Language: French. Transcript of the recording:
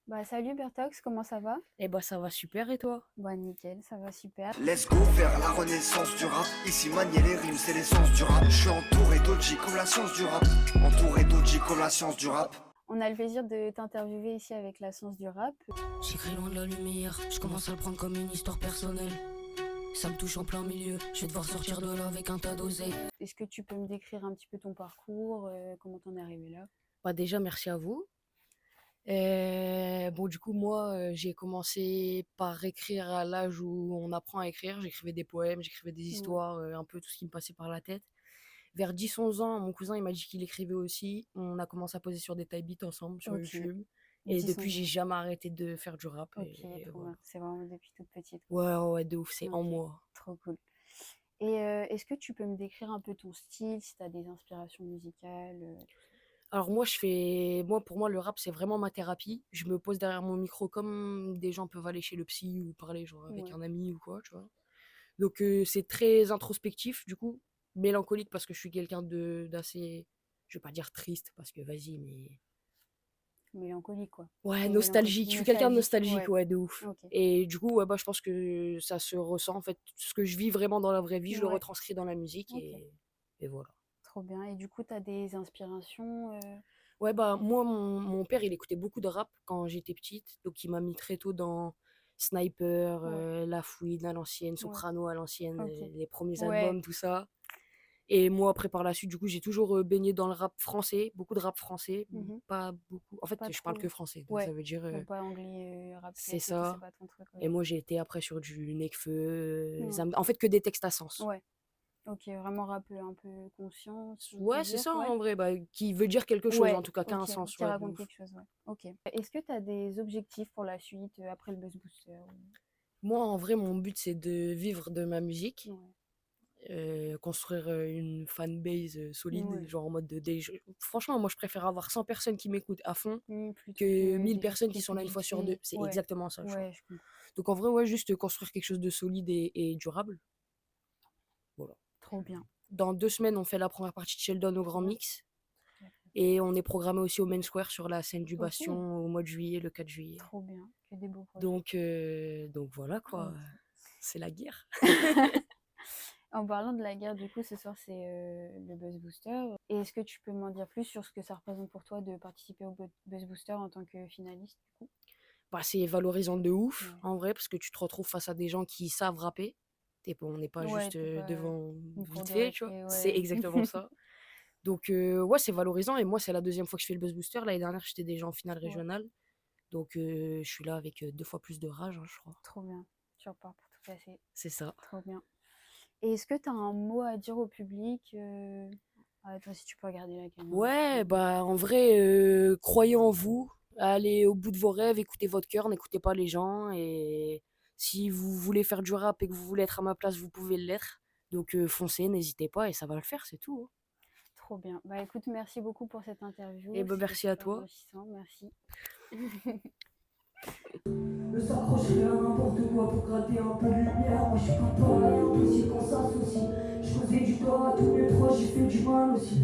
Bah salut Bertox, comment ça va? Eh bah ça va super et toi? Bah nickel, ça va super. Let's go faire la renaissance du rap. Ici manier les rimes, c'est l'essence du rap. Je suis entouré d'OG comme la science du rap. Entouré d'OG comme la science du rap. On a le plaisir de t'interviewer ici avec la science du rap. J'écris loin de la lumière, je commence à le prendre comme une histoire personnelle. Ça me touche en plein milieu, je vais devoir sortir de là avec un tas d'oseille. Est-ce que tu peux me décrire un petit peu ton parcours, comment t'en es arrivé là? Bah déjà merci à vous. Bon du coup moi j'ai commencé par écrire à l'âge où on apprend à écrire. J'écrivais des poèmes, j'écrivais des Ouais. histoires, un peu tout ce qui me passait par la tête. Vers 10-11 ans, mon cousin il m'a dit qu'il écrivait aussi. On a commencé à poser sur des type beats ensemble sur Ok, YouTube. Et 10 depuis ans. j'ai jamais arrêté de faire du rap. Ok, Et trop voilà. bien. C'est vraiment depuis toute petite. Ouais, ouais, de ouf, c'est en Ok, moi. trop cool. Et est-ce que tu peux me décrire un peu ton style, si t'as des inspirations musicales, Alors moi pour moi le rap c'est vraiment ma thérapie. Je me pose derrière mon micro comme des gens peuvent aller chez le psy ou parler genre avec Ouais, un ami ou quoi, tu vois. Donc c'est très introspectif du coup, mélancolique parce que je suis quelqu'un de d'assez, je vais pas dire triste parce que vas-y mais mélancolique quoi. ouais, Plutôt mélancolique, nostalgique, je suis quelqu'un de nostalgique. nostalgique Ouais, ouais, de ouf. ok. Et du coup ouais, bah je pense que ça se ressent en fait, ce que je vis vraiment dans la vraie vie, je le Ouais, retranscris dans la musique ok. et voilà. Trop bien. Et du coup, t'as des inspirations Ouais, bah, moi, mon père, il écoutait beaucoup de rap quand j'étais petite. Donc, il m'a mis très tôt dans Sniper, Ouais, La Fouine à l'ancienne, ouais, Soprano à l'ancienne, ok. les premiers Ouais, albums, tout ça. Et moi, après, par la suite, du coup, j'ai toujours baigné dans le rap français, beaucoup de rap français, mhm. pas beaucoup. En fait, Pas je parle que trop. français, donc ça Ouais, veut dire donc pas anglais, rap c'est classique, c'est ça. pas ton truc, Et ok. moi, j'ai été après sur du Nekfeu, Ouais, En fait, que des textes à sens. ouais, ok, vraiment rap un peu conscient, si on peut Ouais, c'est dire, ça ouais. en vrai, bah, qui veut dire quelque chose, en Ouais, tout cas, qui a un ok, sens, qui ouais, de raconte ouf. quelque chose, ouais. Ok. Est-ce que t'as des objectifs pour la suite après le Buzz Booster Moi, en vrai, mon but, c'est de vivre de ma musique. Ouais, Construire une fanbase solide, ouais. genre en mode franchement, moi je préfère avoir 100 personnes qui m'écoutent à fond Plutôt que que 1000 des gens qui personnes qui sont t'écoutent là une vite fois sur deux. fait. C'est Ouais, exactement ça, tu vois. ouais, je comprends. Donc en vrai, ouais, juste construire quelque chose de solide et durable. Voilà. Trop bien. Dans 2 semaines, on fait la première partie de Sheldon au Trop Grand bien. Mix. Et on est programmé aussi au Main Square sur la scène du Ok, Bastion au mois de juillet, le 4 juillet. trop bien. Que des beaux projets. Donc voilà quoi, Ok. c'est la guerre. En parlant de la guerre, du coup, ce soir, c'est le Buzz Booster. Et est-ce que tu peux m'en dire plus sur ce que ça représente pour toi de participer au Buzz Booster en tant que finaliste, du coup? Bah, c'est valorisant de ouf, Ouais. en vrai, parce que tu te retrouves face à des gens qui savent rapper. On n'est pas Ouais, juste t'es pas devant une cour vite de fait, tu vois. récré, C'est ouais. exactement ça. Donc, ouais, c'est valorisant. Et moi, c'est la deuxième fois que je fais le Buzz Booster. L'année dernière, j'étais déjà en finale Ouais, régionale. Donc, je suis là avec 2 fois plus de rage, hein, je crois. trop bien. Tu repars pour tout casser. C'est ça. Trop bien. Et est-ce que tu as un mot à dire au public toi, si tu peux regarder la caméra, s'il te Ouais, plaît. bah, en vrai, croyez en vous. Allez au bout de vos rêves, écoutez votre cœur, n'écoutez pas les gens. Et si vous voulez faire du rap et que vous voulez être à ma place, vous pouvez l'être. Donc, foncez, n'hésitez pas et ça va le faire, c'est tout, hein. Trop bien. Bah écoute, merci beaucoup pour cette Et interview. bah, C'était merci à super toi. enrichissant. Merci. Le s'accrocherait à n'importe quoi pour gratter un peu de lumière. Moi je suis pas pareil, impossible qu'on s'associe. Je causais du tort à tous mes proches, j'ai fait du mal aussi.